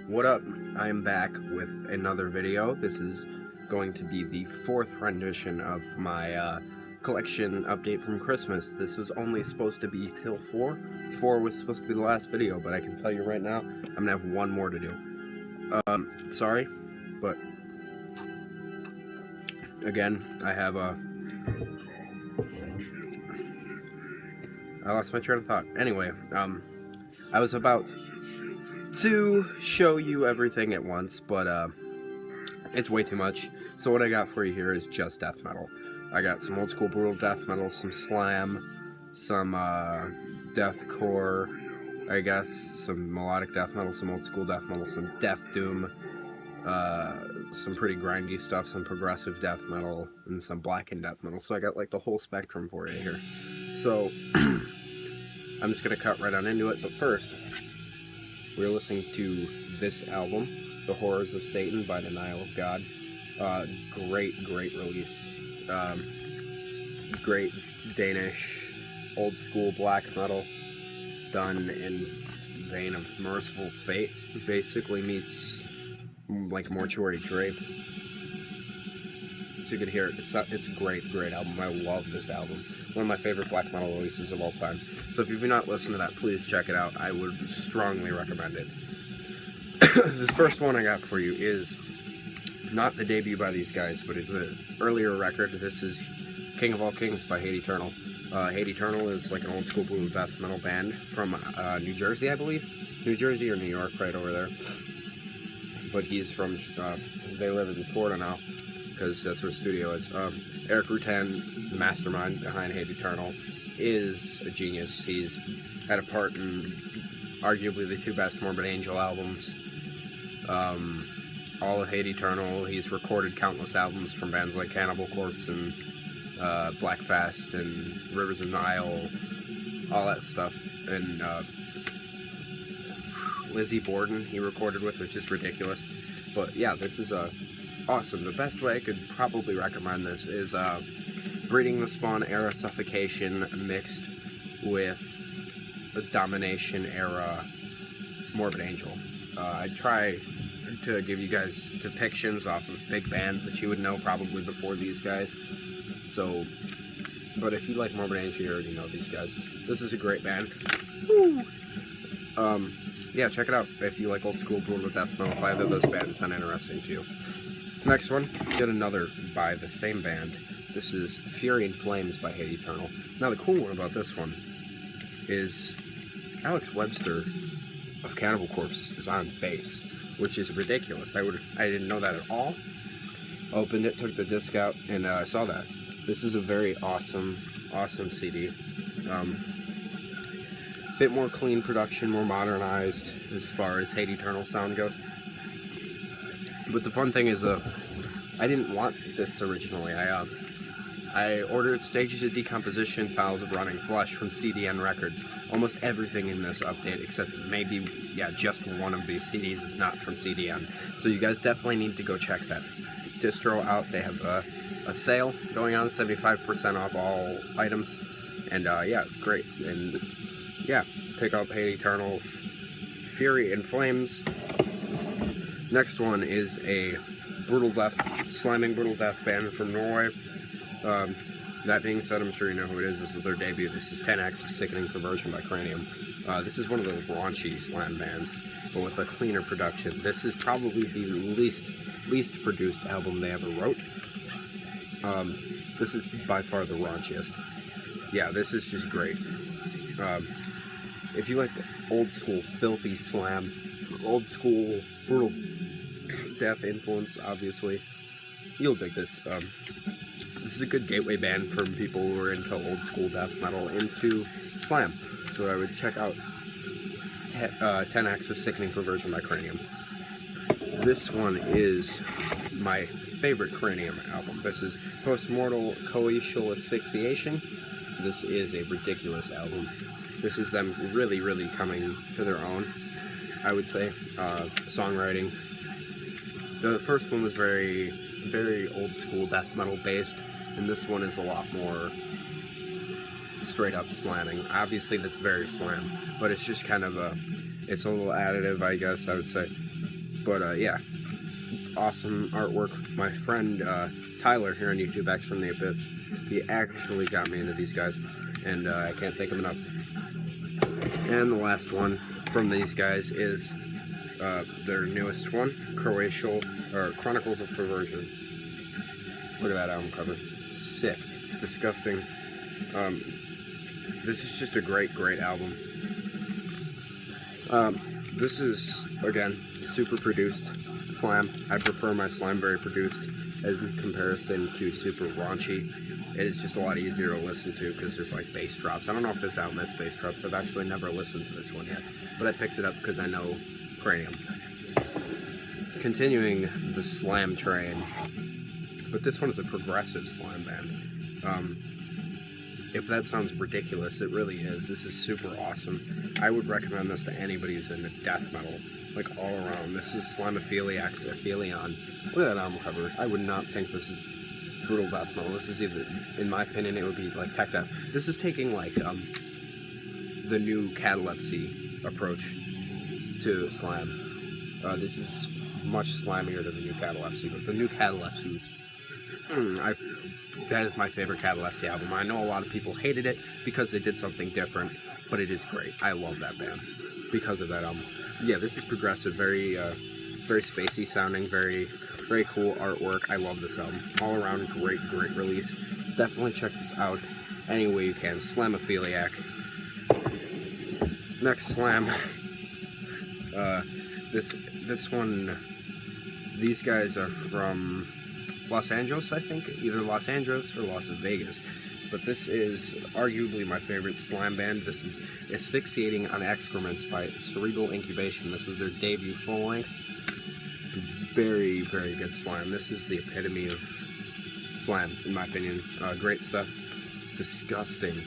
What up? I am back with another video. This is going to be the fourth rendition of my collection update from Christmas. This was only supposed to be till 4. 4 was supposed to be the last video, but I can tell you right now, I'm gonna have one more to do. Sorry, but again, I lost my train of thought. Anyway, I was about to show you everything at once, but it's way too much. So what I got for you here is just death metal. I got some old school brutal death metal, some slam, some deathcore, I guess, some melodic death metal, some old school death metal, some death doom, some pretty grindy stuff, some progressive death metal, and some blackened death metal. So I got like the whole spectrum for you here. So I'm just gonna cut right on into it, but first we're listening to this album, The Horrors of Satan by Denial of God. Great release. Great Danish, old school black metal, done in vein of Merciful Fate. Basically meets like Mortuary Drape. So you can hear it. It's a great album. I love this album. One of my favorite black metal releases of all time. So if you've not listened to that, please check it out. I would strongly recommend it. This first one I got for you is not the debut by these guys, but it's an earlier record. This is King of All Kings by Hate Eternal. Hate Eternal is like an old school blue death metal band from New Jersey, I believe. New Jersey or New York, right over there. But he's from, they live in Florida now, because that's where the studio is. Eric Rutan, the mastermind behind Hate Eternal, is a genius. He's had a part in arguably the two best Morbid Angel albums. All of Hate Eternal. He's recorded countless albums from bands like Cannibal Corpse and Blackfast and Rivers of Nile, all that stuff. And Lizzie Borden he recorded with, which is ridiculous. But yeah, this is awesome. The best way I could probably recommend this is Breeding the Spawn era Suffocation mixed with the Domination era Morbid Angel. I try to give you guys depictions off of big bands that you would know probably before these guys. So, but if you like Morbid Angel, you already know these guys. This is a great band. Woo! Yeah, check it out if you like old school brutal death metal. If either of those bands sound interesting to you. Next one, get another by the same band. This is Fury and Flames by Hate Eternal. Now the cool one about this one is Alex Webster of Cannibal Corpse is on bass, which is ridiculous. I didn't know that at all. Opened it, took the disc out, and I saw that. This is a very awesome CD. Bit more clean production, more modernized as far as Hate Eternal sound goes. But the fun thing is, I didn't want this originally. I ordered Stages of Decomposition, Piles of Running Flesh from CDN Records. Almost everything in this update, except maybe, yeah, just one of these CDs is not from CDN. So you guys definitely need to go check that distro out. They have a sale going on, 75% off all items. And yeah, it's great. And yeah, pick up Hate Eternal's Fury and Flames. Next one is a slamming brutal death band from Norway. That being said, I'm sure you know who it is. This is their debut. This is 10 Acts of Sickening Perversion by Cranium. This is one of those raunchy slam bands, but with a cleaner production. This is probably the least produced album they ever wrote. This is by far the raunchiest. Yeah, this is just great. If you like old school filthy slam, old school brutal death influence, obviously, you'll dig this. This is a good gateway band for people who are into old school death metal, into slam. So I would check out 10 Acts of Sickening Perversion by Cranium. This one is my favorite Cranium album. This is Postmortal Coital Asphyxiation. This is a ridiculous album. This is them really coming to their own, I would say. Songwriting. The first one was very old school death metal based, and this one is a lot more straight up slamming. Obviously that's very slam, but it's just kind of it's a little additive, I guess I would say. But yeah, awesome artwork. My friend Tyler here on YouTube, X from the Abyss, he actually got me into these guys, and I can't thank him enough. And the last one from these guys is their newest one, Chronicles of Perversion. Look at that album cover. Sick. Disgusting. This is just a great album. This is, again, super produced slam. I prefer my slam very produced as in comparison to super raunchy. It is just a lot easier to listen to because there's like bass drops. I don't know if this album has bass drops. I've actually never listened to this one yet, but I picked it up because I know Cranium. Continuing the slam train, but this one is a progressive slam band. If that sounds ridiculous, it really is. This is super awesome. I would recommend this to anybody who's into death metal, like all around. This is Slamophiliac's Aphelion. Look at that album cover. I would not think this is brutal death metal. This is either, in my opinion, it would be like tech death. This is taking like the new Catalepsy approach to slam. This is much slammier than the new Catalepsy, but the new Catalepsy was that is my favorite Catalepsy album. I know a lot of people hated it because they did something different, but it is great. I love that band because of that album. Yeah, this is progressive, very spacey sounding, very cool artwork. I love this album. All around great release. Definitely check this out any way you can. Slamophiliac. Next slam. This one, these guys are from Los Angeles, I think, either Los Angeles or Las Vegas, but this is arguably my favorite slam band. This is Asphyxiating on Excrements by Cerebral Incubation. This is their debut full-length. Very good slam. This is the epitome of slam, in my opinion. Great stuff. Disgusting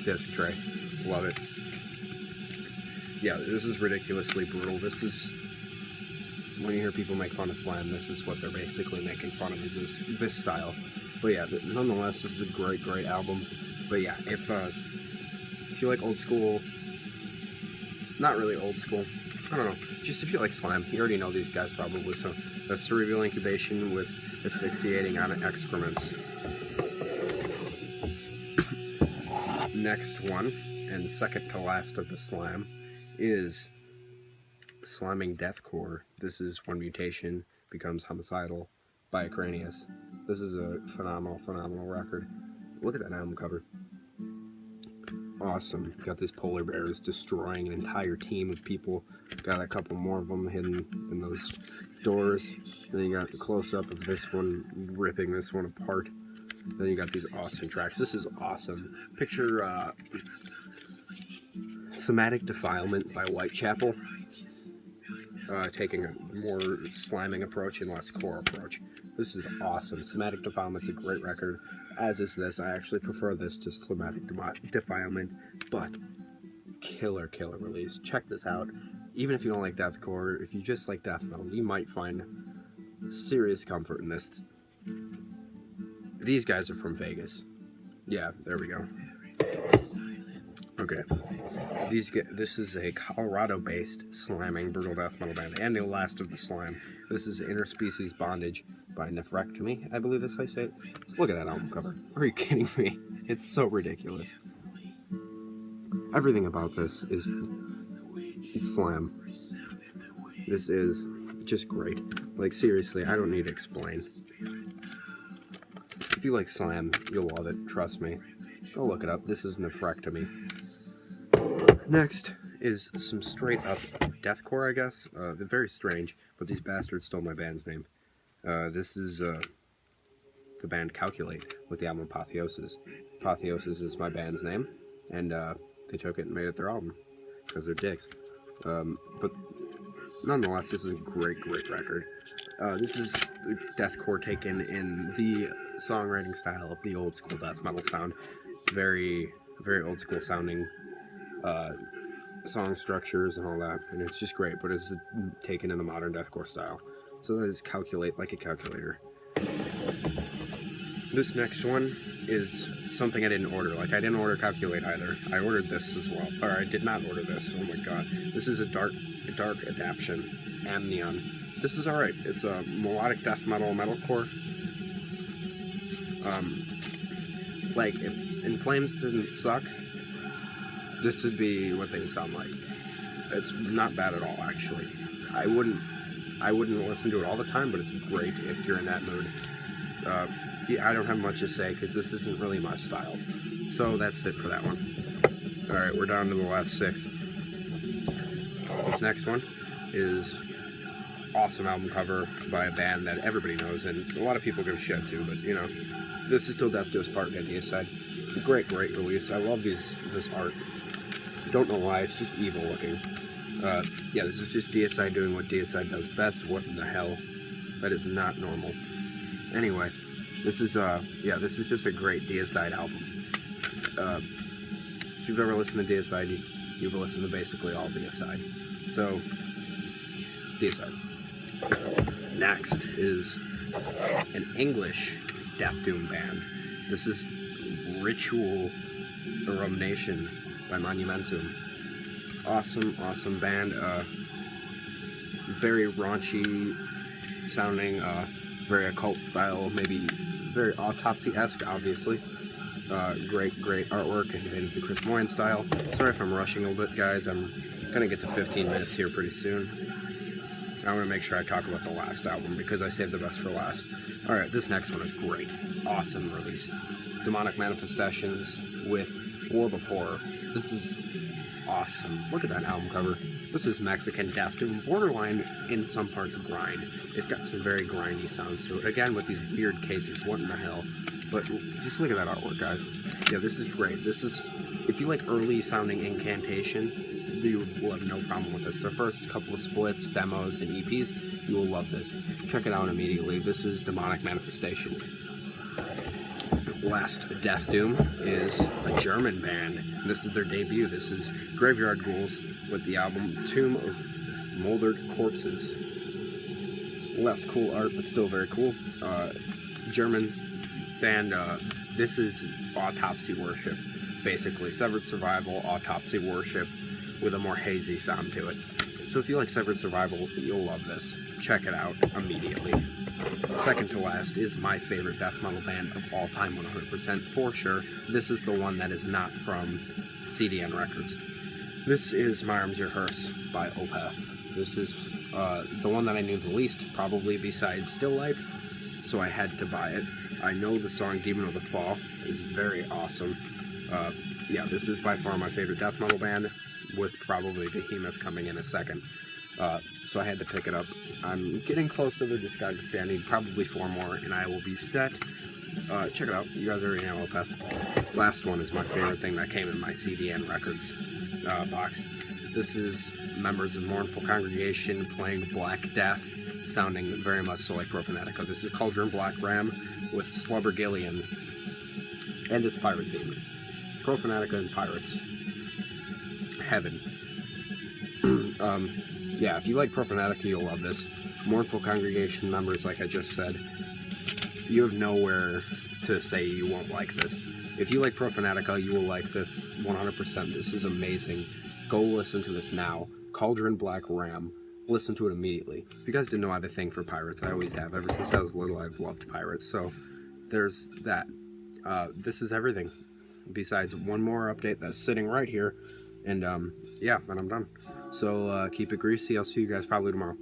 disc tray. Love it. Yeah, this is ridiculously brutal. This is, when you hear people make fun of slam, this is what they're basically making fun of, is this style. But yeah, nonetheless, this is a great album. But yeah, if you like old school, not really old school, I don't know, just if you like slam, you already know these guys probably, so that's Cerebral Incubation with Asphyxiating on Excrements. Next one, and second to last of the slam, is Slamming Deathcore. This is when mutation becomes homicidal by Cranius. This is a phenomenal record. Look at that album cover. Awesome. Got these polar bears destroying an entire team of people. Got a couple more of them hidden in those doors. Then you got the close-up of this one ripping this one apart. Then you got these awesome tracks. This is awesome. Picture Somatic Defilement by Whitechapel. Taking a more slamming approach and less core approach. This is awesome. Somatic Defilement's a great record, as is this. I actually prefer this to Somatic Defilement, but killer release. Check this out. Even if you don't like deathcore, if you just like death metal, you might find serious comfort in this. These guys are from Vegas. Yeah, there we go. Okay. This is a Colorado-based slamming brutal death metal band, and the last of the slam. This is Interspecies Bondage by Nephrectomy, I believe that's how you say it. Just look at that album cover. Are you kidding me? It's so ridiculous. Everything about this is slam. This is just great. Like, seriously, I don't need to explain. If you like slam, you'll love it. Trust me. Go look it up. This is Nephrectomy. Next is some straight up deathcore, I guess. They're very strange, but these bastards stole my band's name. This is the band Calculate with the album Apotheosis. Apotheosis is my band's name, and they took it and made it their album because they're dicks. But nonetheless, this is a great record. This is deathcore taken in the songwriting style of the old school death metal sound. Very old school sounding song structures and all that, and it's just great, but it's taken in the modern deathcore style. So that is Calculate like a calculator. This next one is something I didn't order. Like, I didn't order Calculate either. I ordered this as well. Or I did not order this. Oh my god. This is a dark adaptation. Amnion. This is alright. It's a melodic death metal metalcore. Like, if In Flames didn't suck, this would be what they would sound like. It's not bad at all, actually. I wouldn't listen to it all the time, but it's great if you're in that mood. Yeah, I don't have much to say because this isn't really my style. So that's it for that one. Alright, we're down to the last 6. This next one is awesome album cover by a band that everybody knows, and a lot of people give a shit to, but you know, this is still Death Goes Part at Deicide. Great release. I love this art. Don't know why, it's just evil looking. Yeah, this is just Deicide doing what Deicide does best. What in the hell? That is not normal. Anyway, this is this is just a great Deicide album. If you've ever listened to Deicide, you've listened to basically all Deicide. So, Deicide. Next is an English Death Doom band. This is Ritual Rumination by Monumentum. Awesome band. Very raunchy sounding, very occult style, maybe very Autopsy-esque, obviously. Great artwork, innovative the Chris Moyen style. Sorry if I'm rushing a little bit, guys. I'm gonna get to 15 minutes here pretty soon. I want to make sure I talk about the last album because I saved the best for last. Alright, this next one is great. Awesome release. Demonic Manifestations with Orb of Horror. This is awesome. Look at that album cover. This is Mexican death doom, borderline in some parts grind. It's got some very grindy sounds to it. Again, with these weird cases, what in the hell? But just look at that artwork, guys. Yeah, this is great. This is, if you like early sounding incantation, you will have no problem with this. The first couple of splits, demos, and EPs, you will love this. Check it out immediately. This is Demonic Manifestation. Last Death Doom is a German band. This is their debut. This is Graveyard Ghouls with the album Tomb of Moldered Corpses. Less cool art, but still very cool. German band. This is Autopsy Worship, basically. Severed Survival, Autopsy Worship, with a more hazy sound to it. So if you like Severed Survival, you'll love this. Check it out immediately. Second to last is my favorite death metal band of all time, 100% for sure. This is the one that is not from CDN Records. This is My Arms Your Hearse by Opeth. This is the one that I knew the least, probably besides Still Life, so I had to buy it. I know the song Demon of the Fall is very awesome. Yeah, this is by far my favorite death metal band, with probably Behemoth coming in a second. So I had to pick it up. I'm getting close to the discography. I need probably 4 more, and I will be set. Check it out. You guys already know Opeth. Last one is my favorite thing that came in my CDN Records box. This is members of Mournful Congregation playing Black Death, sounding very much so like Profanatica. This is Cauldron Black Ram with Slubbergillion, and it's pirate themed. Profanatica and pirates. Heaven. Yeah, if you like Profanatica, you'll love this. Mournful Congregation members, like I just said, you have nowhere to say you won't like this. If you like Profanatica, you will like this 100%. This is amazing. Go listen to this now. Cauldron Black Ram. Listen to it immediately. If you guys didn't know, I have a thing for pirates. I always have. Ever since I was little, I've loved pirates. So, there's that. This is everything. Besides one more update that's sitting right here. And, yeah, then I'm done. So, keep it greasy. I'll see you guys probably tomorrow.